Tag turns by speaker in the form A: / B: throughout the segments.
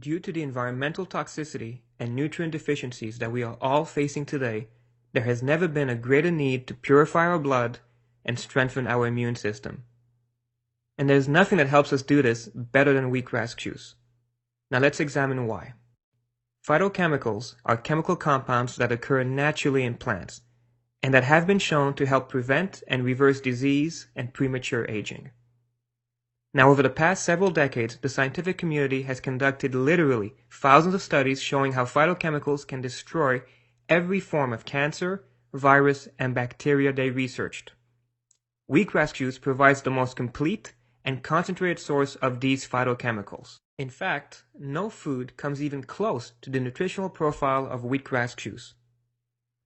A: Due to the environmental toxicity and nutrient deficiencies that we are all facing today, there has never been a greater need to purify our blood and strengthen our immune system. And there's nothing that helps us do this better than wheatgrass juice. Now let's examine why. Phytochemicals are chemical compounds that occur naturally in plants and that have been shown to help prevent and reverse disease and premature aging. Now, over the past several decades, the scientific community has conducted literally thousands of studies showing how phytochemicals can destroy every form of cancer, virus, and bacteria they researched. Wheatgrass juice provides the most complete and concentrated source of these phytochemicals. In fact, no food comes even close to the nutritional profile of wheatgrass juice.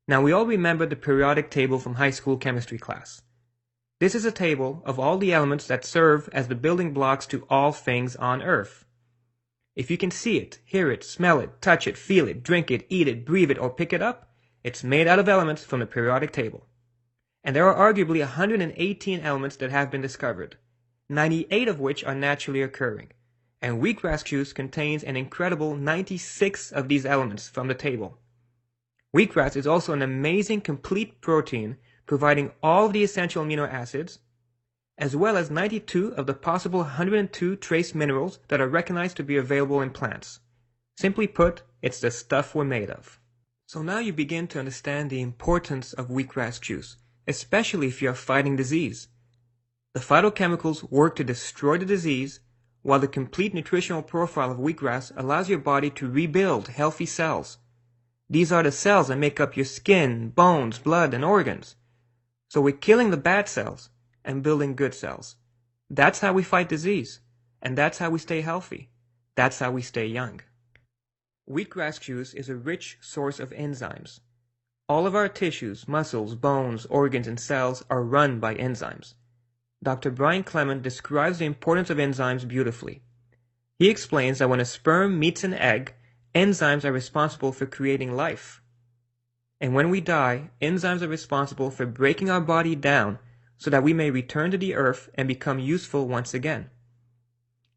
A: Now, we all remember the periodic table from high school chemistry class. This is a table of all the elements that serve as the building blocks to all things on Earth. If you can see it, hear it, smell it, touch it, feel it, drink it, eat it, breathe it, or pick it up, it's made out of elements from the periodic table. And there are arguably 118 elements that have been discovered, 98 of which are naturally occurring. And wheatgrass juice contains an incredible 96 of these elements from the table. Wheatgrass is also an amazing complete protein, providing all of the essential amino acids, as well as 92 of the possible 102 trace minerals that are recognized to be available in plants. Simply put, it's the stuff we're made of. So now you begin to understand the importance of wheatgrass juice, especially if you are fighting disease. The phytochemicals work to destroy the disease, while the complete nutritional profile of wheatgrass allows your body to rebuild healthy cells. These are the cells that make up your skin, bones, blood, and organs. So we're killing the bad cells and building good cells. That's how we fight disease, and that's how we stay healthy. That's how we stay young. Wheatgrass juice is a rich source of enzymes. All of our tissues, muscles, bones, organs, and cells are run by enzymes. Dr. Brian Clement describes the importance of enzymes beautifully. He explains that when a sperm meets an egg, enzymes are responsible for creating life. And when we die, enzymes are responsible for breaking our body down so that we may return to the earth and become useful once again.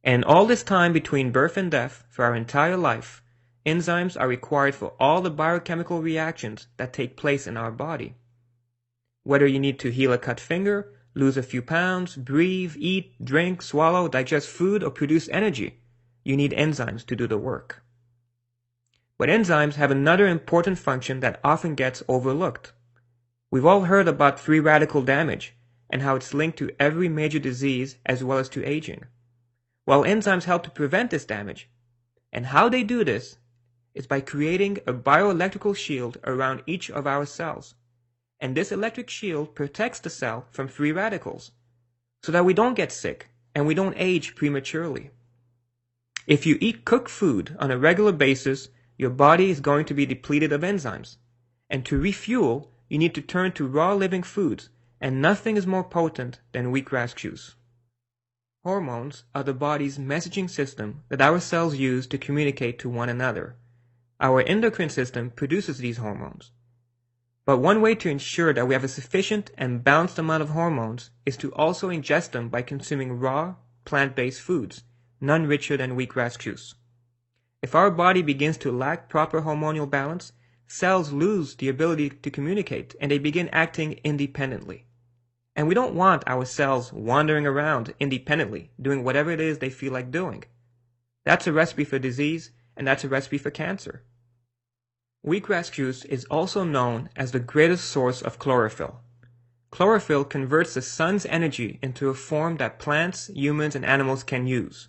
A: And all this time between birth and death, for our entire life, enzymes are required for all the biochemical reactions that take place in our body. Whether you need to heal a cut finger, lose a few pounds, breathe, eat, drink, swallow, digest food, or produce energy, you need enzymes to do the work. But enzymes have another important function that often gets overlooked. We've all heard about free radical damage and how it's linked to every major disease as well as to aging. Well, enzymes help to prevent this damage. And how they do this is by creating a bioelectrical shield around each of our cells. And this electric shield protects the cell from free radicals so that we don't get sick and we don't age prematurely. If you eat cooked food on a regular basis, your body is going to be depleted of enzymes. And to refuel, you need to turn to raw living foods, and nothing is more potent than wheatgrass juice. Hormones are the body's messaging system that our cells use to communicate to one another. Our endocrine system produces these hormones. But one way to ensure that we have a sufficient and balanced amount of hormones is to also ingest them by consuming raw, plant-based foods, none richer than wheatgrass juice. If our body begins to lack proper hormonal balance, cells lose the ability to communicate and they begin acting independently. And we don't want our cells wandering around independently, doing whatever it is they feel like doing. That's a recipe for disease, and that's a recipe for cancer. Wheatgrass juice is also known as the greatest source of chlorophyll. Chlorophyll converts the sun's energy into a form that plants, humans, and animals can use.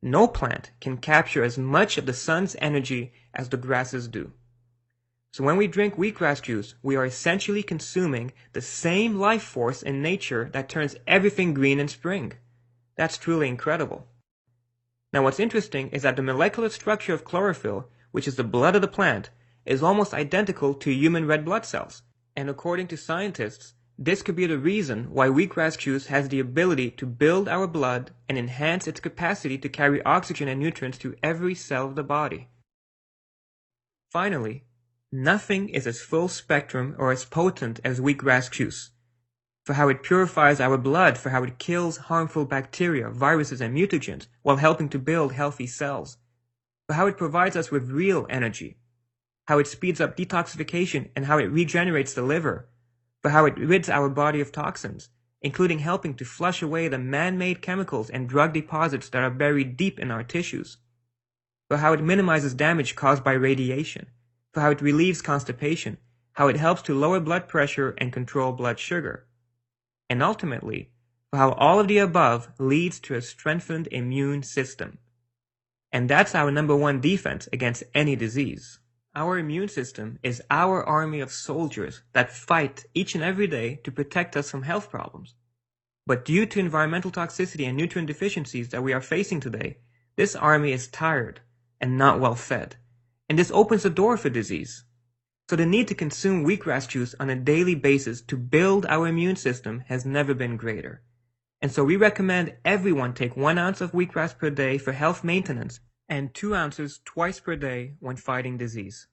A: No plant can capture as much of the sun's energy as the grasses do. So when we drink wheatgrass juice, we are essentially consuming the same life force in nature that turns everything green in spring. That's truly incredible. Now what's interesting is that the molecular structure of chlorophyll, which is the blood of the plant, is almost identical to human red blood cells. And according to scientists, this could be the reason why wheatgrass juice has the ability to build our blood and enhance its capacity to carry oxygen and nutrients to every cell of the body. Finally, nothing is as full spectrum or as potent as wheatgrass juice, for how it purifies our blood, for how it kills harmful bacteria, viruses, and mutagens while helping to build healthy cells. for how it provides us with real energy, how it speeds up detoxification and how it regenerates the liver, for how it rids our body of toxins, including helping to flush away the man-made chemicals and drug deposits that are buried deep in our tissues, for how it minimizes damage caused by radiation, for how it relieves constipation, how it helps to lower blood pressure and control blood sugar, and ultimately, for how all of the above leads to a strengthened immune system. And that's our number one defense against any disease. Our immune system is our army of soldiers that fight each and every day to protect us from health problems. But due to environmental toxicity and nutrient deficiencies that we are facing today, this army is tired and not well fed. And this opens the door for disease. So the need to consume wheatgrass juice on a daily basis to build our immune system has never been greater. And so we recommend everyone take 1 ounce of wheatgrass per day for health maintenance and 2 ounces twice per day when fighting disease.